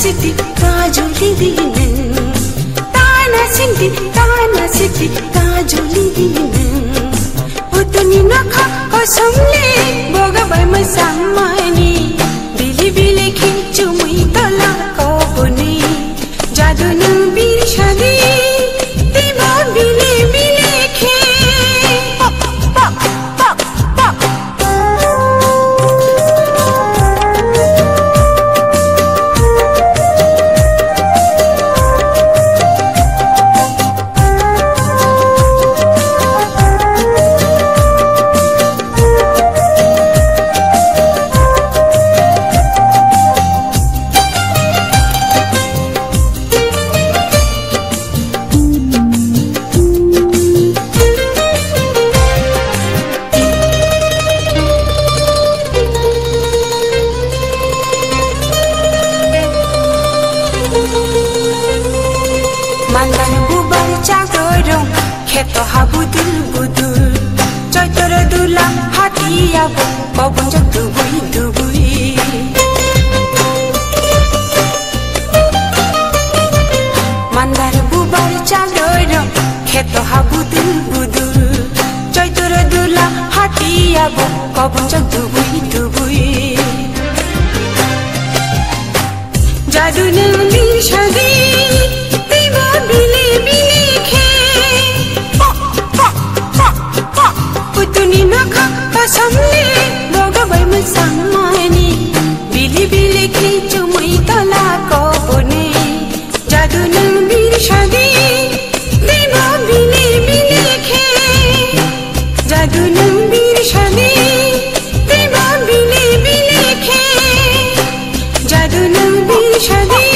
city काजुलिदिन ताना city काजुलिदिन उतनी नखा कसमले बगबाई मसामानी बिली बिली खिच्छु मुई तला कबुनी जादु नङ बिर्सदी तिम्रो बिले बिले खे Mandan bubar cagorong Keto habudul budul Coitor dula hati abo Kobon jak dubui Mandar bubar cagorong Keto habudul budul Coitor dula hati abo Kobon jak dubui Jadu nang birshadi कसमले बगबाई मसामानी बिली बिली खिच्छु मुई तला कबुनी जादु नङ बिर्सदी तिम्रो बिले बिले खे जादु नङ बिर्सदी तिम्रो बिले बिले खे जादु नङ बिर्सदी